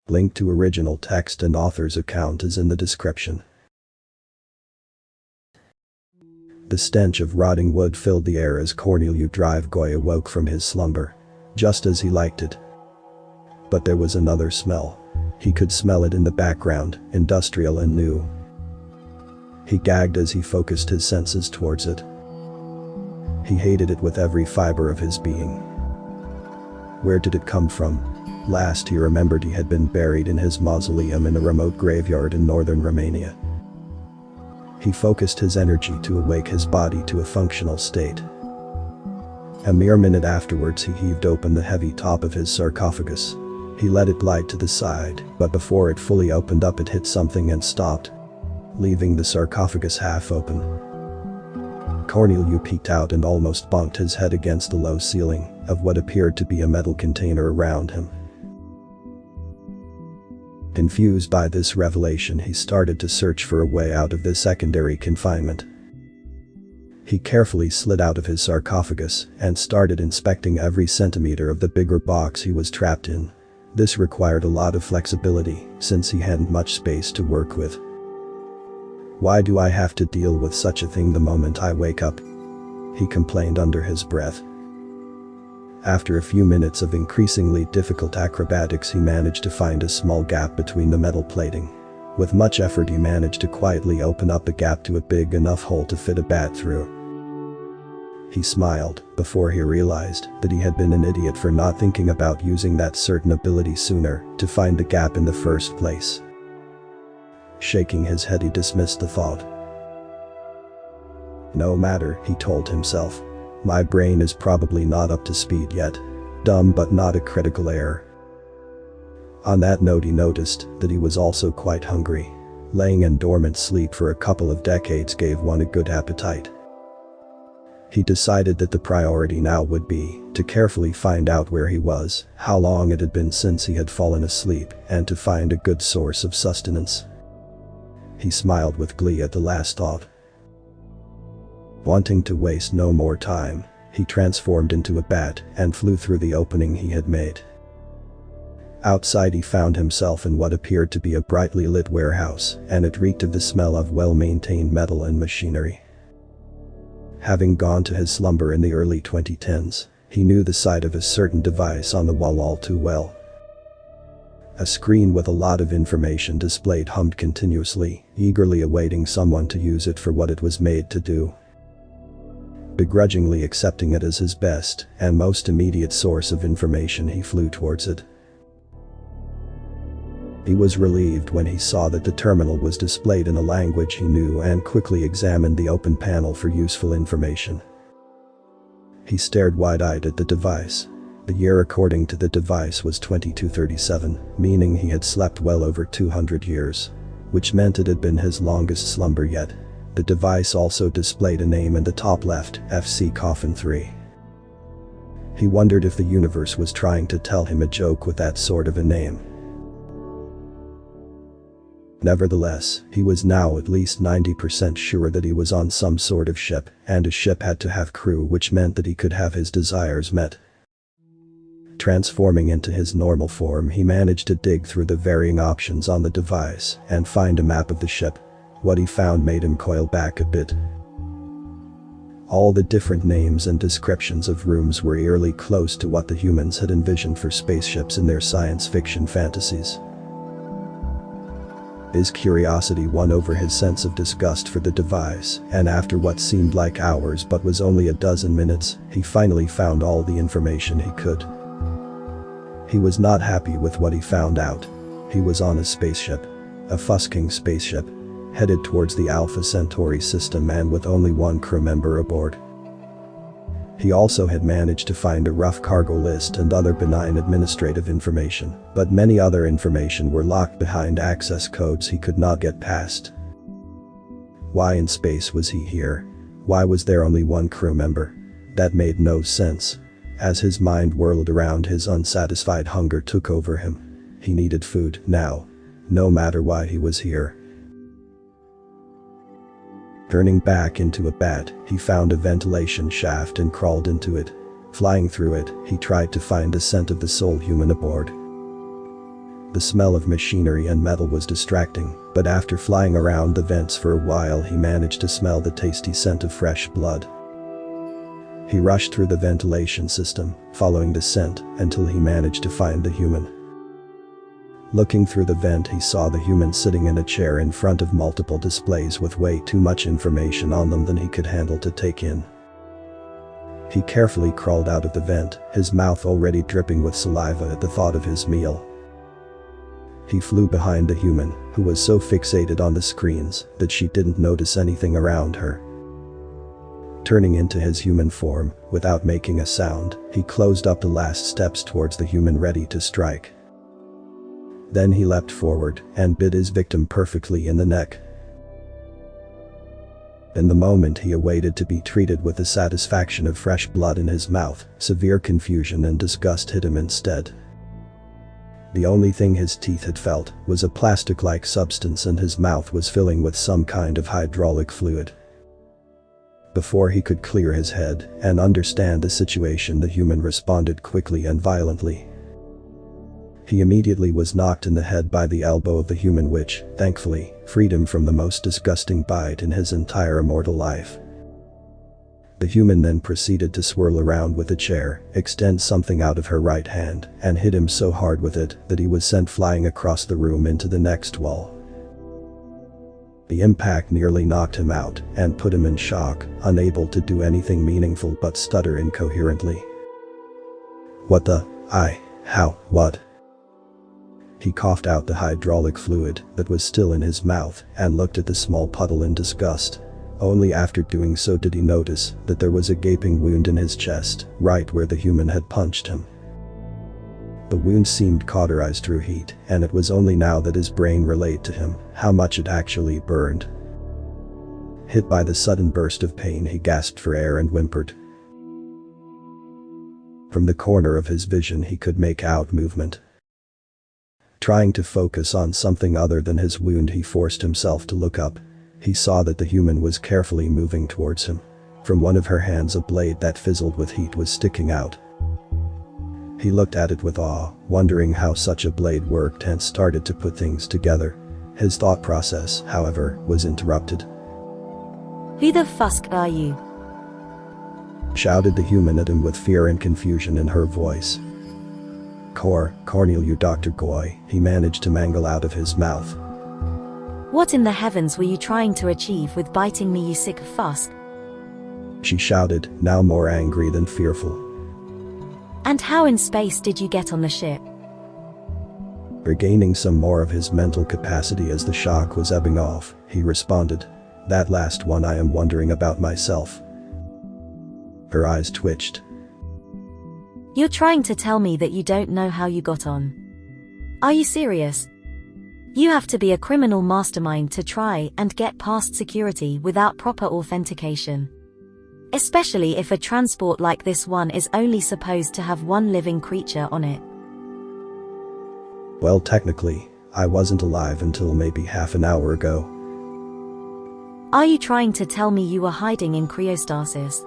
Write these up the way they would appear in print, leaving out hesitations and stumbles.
Link to original text and author's account is in the description. The stench of rotting wood filled the air as Corneliu Drivgoy awoke from his slumber. Just as he liked it. But there was another smell. He could smell it in the background, industrial and new. He gagged as he focused his senses towards it. He hated it with every fiber of his being. Where did it come from? Last he remembered he had been buried in his mausoleum in a remote graveyard in northern Romania. He focused his energy to awake his body to a functional state. A mere minute afterwards he heaved open the heavy top of his sarcophagus. He let it glide to the side, but before it fully opened up it hit something and stopped, leaving the sarcophagus half open. Corneliu peeked out and almost bumped his head against the low ceiling of what appeared to be a metal container around him. Confused by this revelation, he started to search for a way out of this secondary confinement. He carefully slid out of his sarcophagus and started inspecting every centimeter of the bigger box he was trapped in. This required a lot of flexibility since he hadn't much space to work with. "Why do I have to deal with such a thing the moment I wake up?" he complained under his breath. After a few minutes of increasingly difficult acrobatics, he managed to find a small gap between the metal plating. With much effort he managed to quietly open up the gap to a big enough hole to fit a bat through. He smiled before he realized that he had been an idiot for not thinking about using that certain ability sooner to find the gap in the first place. Shaking his head, he dismissed the thought. "No matter," he told himself. "My brain is probably not up to speed yet. Dumb but not a critical error." On that note, he noticed that he was also quite hungry. Laying in dormant sleep for a couple of decades gave one a good appetite. He decided that the priority now would be to carefully find out where he was, how long it had been since he had fallen asleep, and to find a good source of sustenance. He smiled with glee at the last thought. Wanting to waste no more time, he transformed into a bat and flew through the opening he had made. Outside he found himself in what appeared to be a brightly lit warehouse, and it reeked of the smell of well-maintained metal and machinery. Having gone to his slumber in the early 2010s, he knew the sight of a certain device on the wall all too well. A screen with a lot of information displayed hummed continuously, eagerly awaiting someone to use it for what it was made to do. Begrudgingly accepting it as his best and most immediate source of information, he flew towards it. He was relieved when he saw that the terminal was displayed in a language he knew and quickly examined the open panel for useful information. He stared wide-eyed at the device. The year according to the device was 2237, meaning he had slept well over 200 years, which meant it had been his longest slumber yet. The device also displayed a name in the top left, FC Coffin 3. He wondered if the universe was trying to tell him a joke with that sort of a name. Nevertheless, he was now at least 90% sure that he was on some sort of ship, and a ship had to have crew, which meant that he could have his desires met. Transforming into his normal form, he managed to dig through the varying options on the device and find a map of the ship. What he found made him coil back a bit. All the different names and descriptions of rooms were eerily close to what the humans had envisioned for spaceships in their science fiction fantasies. His curiosity won over his sense of disgust for the device, and after what seemed like hours but was only a dozen minutes, he finally found all the information he could. He was not happy with what he found out. He was on a spaceship. A fusking spaceship. Headed towards the Alpha Centauri system and with only one crew member aboard. He also had managed to find a rough cargo list and other benign administrative information, but many other information were locked behind access codes he could not get past. Why in space was he here? Why was there only one crew member? That made no sense. As his mind whirled around, his unsatisfied hunger took over him. He needed food now, no matter why he was here. Turning back into a bat, he found a ventilation shaft and crawled into it. Flying through it, he tried to find the scent of the sole human aboard. The smell of machinery and metal was distracting, but after flying around the vents for a while he managed to smell the tasty scent of fresh blood. He rushed through the ventilation system, following the scent, until he managed to find the human. Looking through the vent, he saw the human sitting in a chair in front of multiple displays with way too much information on them than he could handle to take in. He carefully crawled out of the vent, his mouth already dripping with saliva at the thought of his meal. He flew behind the human, who was so fixated on the screens that she didn't notice anything around her. Turning into his human form, without making a sound, he closed up the last steps towards the human ready to strike. Then he leapt forward and bit his victim perfectly in the neck. In the moment he awaited to be treated with the satisfaction of fresh blood in his mouth, severe confusion and disgust hit him instead. The only thing his teeth had felt was a plastic-like substance, and his mouth was filling with some kind of hydraulic fluid. Before he could clear his head and understand the situation, the human responded quickly and violently. He immediately was knocked in the head by the elbow of the human, which, thankfully, freed him from the most disgusting bite in his entire immortal life. The human then proceeded to swirl around with the chair, extend something out of her right hand, and hit him so hard with it that he was sent flying across the room into the next wall. The impact nearly knocked him out and put him in shock, unable to do anything meaningful but stutter incoherently. "What the, how, what?" He coughed out the hydraulic fluid that was still in his mouth and looked at the small puddle in disgust. Only after doing so did he notice that there was a gaping wound in his chest, right where the human had punched him. The wound seemed cauterized through heat, and it was only now that his brain relayed to him how much it actually burned. Hit by the sudden burst of pain, he gasped for air and whimpered. From the corner of his vision he could make out movement. Trying to focus on something other than his wound, he forced himself to look up. He saw that the human was carefully moving towards him. From one of her hands a blade that fizzled with heat was sticking out. He looked at it with awe, wondering how such a blade worked, and started to put things together. His thought process, however, was interrupted. "Who the fuck are you?" shouted the human at him with fear and confusion in her voice. Cornel, you Dr. Goy," he managed to mangle out of his mouth. "What in the heavens were you trying to achieve with biting me, you sick fusk?" she shouted, now more angry than fearful. "And how in space did you get on the ship?" Regaining some more of his mental capacity as the shock was ebbing off, he responded, "That last one I am wondering about myself." Her eyes twitched. "You're trying to tell me that you don't know how you got on? Are you serious? You have to be a criminal mastermind to try and get past security without proper authentication. Especially if a transport like this one is only supposed to have one living creature on it." "Well, technically, I wasn't alive until maybe half an hour ago." "Are you trying to tell me you were hiding in cryostasis?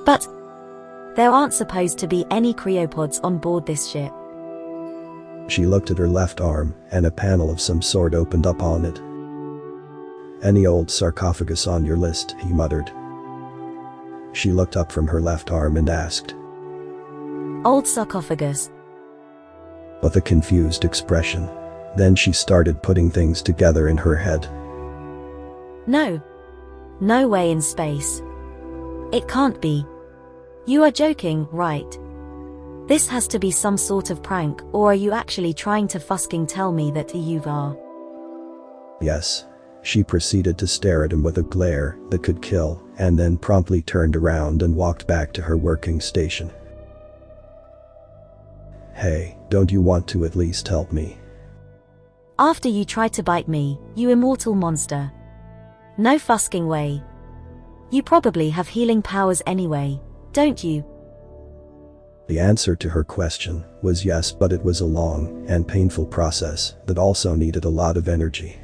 But there aren't supposed to be any cryopods on board this ship." She looked at her left arm, and a panel of some sort opened up on it. "Any old sarcophagus on your list?" he muttered. She looked up from her left arm and asked, "Old sarcophagus?" with a confused expression. Then she started putting things together in her head. No. No way in space. It can't be. You are joking, right? This has to be some sort of prank, or are you actually trying to fusking tell me that you are? "Yes." She proceeded to stare at him with a glare that could kill, and then promptly turned around and walked back to her working station. "Hey, don't you want to at least help me?" After you tried to bite me, you immortal monster. No fusking way. You probably have healing powers anyway, don't you? The answer to her question was yes, but it was a long and painful process that also needed a lot of energy.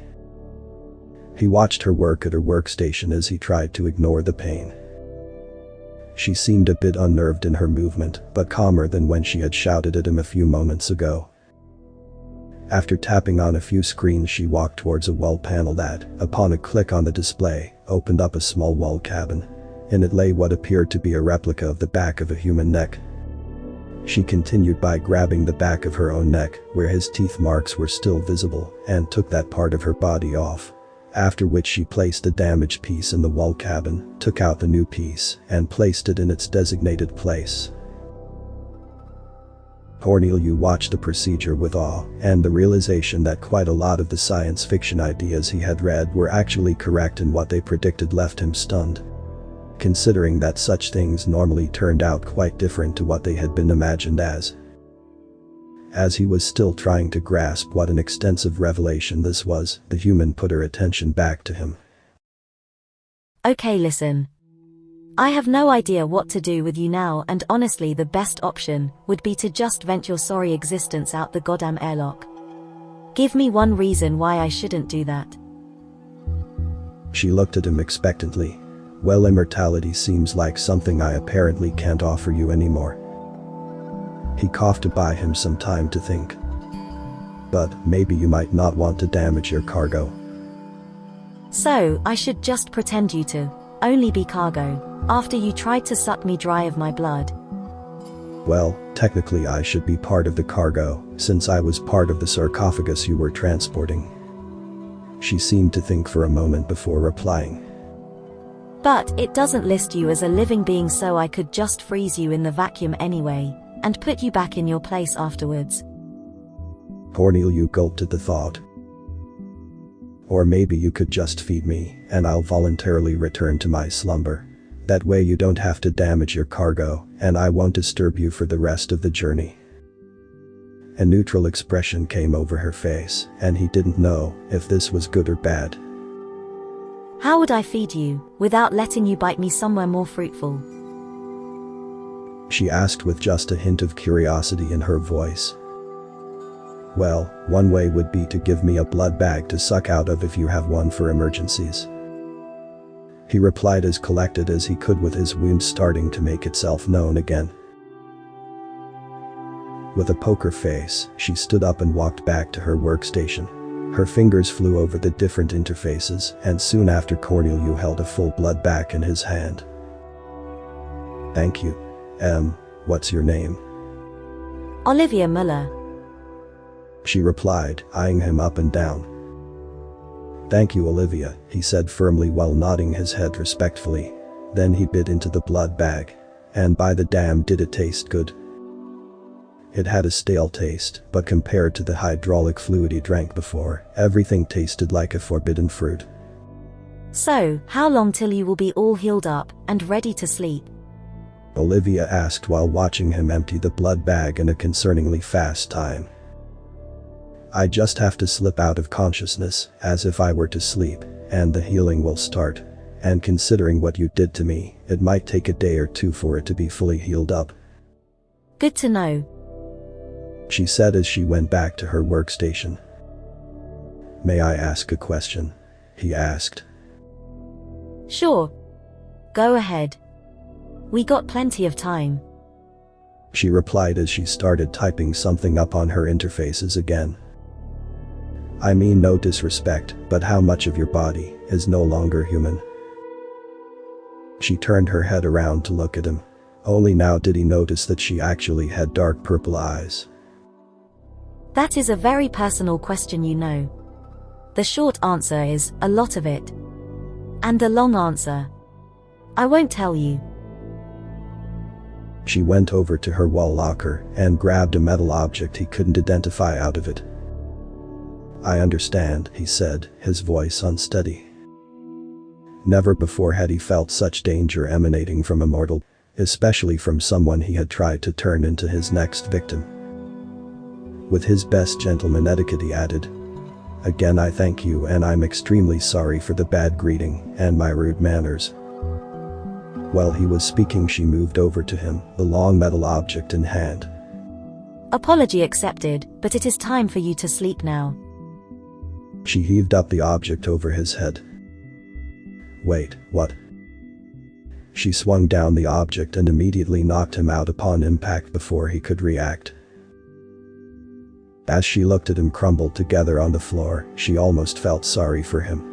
He watched her work at her workstation as he tried to ignore the pain. She seemed a bit unnerved in her movement, but calmer than when she had shouted at him a few moments ago. After tapping on a few screens, she walked towards a wall panel that, upon a click on the display, opened up a small wall cabin. In it lay what appeared to be a replica of the back of a human neck. She continued by grabbing the back of her own neck, where his teeth marks were still visible, and took that part of her body off. After which she placed the damaged piece in the wall cabin, took out the new piece, and placed it in its designated place. Corneliu watched the procedure with awe, and the realization that quite a lot of the science fiction ideas he had read were actually correct and what they predicted left him stunned. Considering that such things normally turned out quite different to what they had been imagined as. As he was still trying to grasp what an extensive revelation this was, the human put her attention back to him. Okay, listen. I have no idea what to do with you now, and honestly the best option would be to just vent your sorry existence out the goddamn airlock. Give me one reason why I shouldn't do that. She looked at him expectantly. Well, immortality seems like something I apparently can't offer you anymore. He coughed to buy him some time to think. But maybe you might not want to damage your cargo. So, I should just pretend you to only be cargo, after you tried to suck me dry of my blood? Well, technically I should be part of the cargo, since I was part of the sarcophagus you were transporting. She seemed to think for a moment before replying. But it doesn't list you as a living being, so I could just freeze you in the vacuum anyway, and put you back in your place afterwards. Corneliu gulped at the thought. Or maybe you could just feed me, and I'll voluntarily return to my slumber. That way you don't have to damage your cargo, and I won't disturb you for the rest of the journey. A neutral expression came over her face, and he didn't know if this was good or bad. How would I feed you, without letting you bite me somewhere more fruitful? She asked with just a hint of curiosity in her voice. Well, one way would be to give me a blood bag to suck out of if you have one for emergencies. He replied as collected as he could, with his wound starting to make itself known again. With a poker face, she stood up and walked back to her workstation. Her fingers flew over the different interfaces, and soon after Corneliu held a full blood bag in his hand. Thank you. What's your name? Olivia Muller. She replied, eyeing him up and down. Thank you, Olivia, he said firmly while nodding his head respectfully. Then he bit into the blood bag. And by the damn, did it taste good. It had a stale taste, but compared to the hydraulic fluid he drank before, everything tasted like a forbidden fruit. So, how long till you will be all healed up and ready to sleep? Olivia asked while watching him empty the blood bag in a concerningly fast time. I just have to slip out of consciousness, as if I were to sleep, and the healing will start. And considering what you did to me, it might take a day or two for it to be fully healed up. Good to know, she said as she went back to her workstation. May I ask a question? He asked. Sure. Go ahead. We got plenty of time. She replied as she started typing something up on her interfaces again. I mean no disrespect, but how much of your body is no longer human? She turned her head around to look at him. Only now did he notice that she actually had dark purple eyes. That is a very personal question, you know. The short answer is, a lot of it. And the long answer, I won't tell you. She went over to her wall locker and grabbed a metal object he couldn't identify out of it. I understand, he said, his voice unsteady. Never before had he felt such danger emanating from a mortal, especially from someone he had tried to turn into his next victim. With his best gentleman etiquette he added, Again I thank you, and I'm extremely sorry for the bad greeting and my rude manners. While he was speaking, she moved over to him, the long metal object in hand. Apology accepted, but it is time for you to sleep now. She heaved up the object over his head. Wait, what? She swung down the object and immediately knocked him out upon impact before he could react. As she looked at him crumbled together on the floor, she almost felt sorry for him.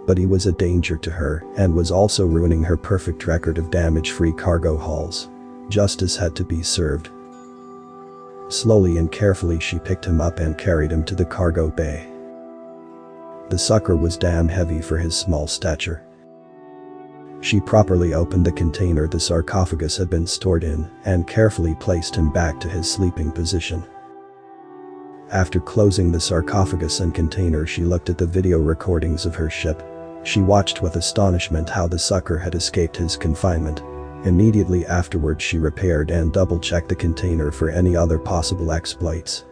But he was a danger to her and was also ruining her perfect record of damage-free cargo hauls. Justice had to be served. Slowly and carefully she picked him up and carried him to the cargo bay. The sucker was damn heavy for his small stature. She properly opened the container the sarcophagus had been stored in and carefully placed him back to his sleeping position. After closing the sarcophagus and container, she looked at the video recordings of her ship. She watched with astonishment how the sucker had escaped his confinement. Immediately afterwards she repaired and double-checked the container for any other possible exploits.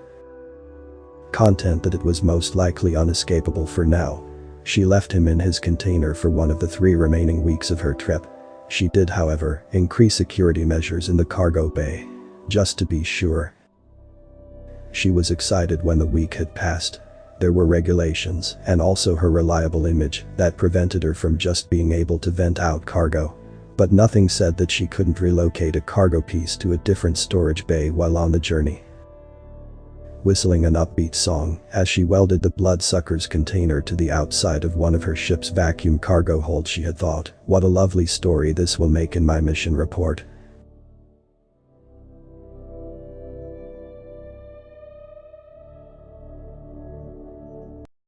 Content that it was most likely unescapable for now. She left him in his container for one of the 3 remaining weeks of her trip. She did, however, increase security measures in the cargo bay, just to be sure. She was excited when the week had passed. There were regulations, and also her reliable image, that prevented her from just being able to vent out cargo. But nothing said that she couldn't relocate a cargo piece to a different storage bay while on the journey. Whistling an upbeat song, as she welded the bloodsucker's container to the outside of one of her ship's vacuum cargo holds, she had thought, "What a lovely story this will make in my mission report."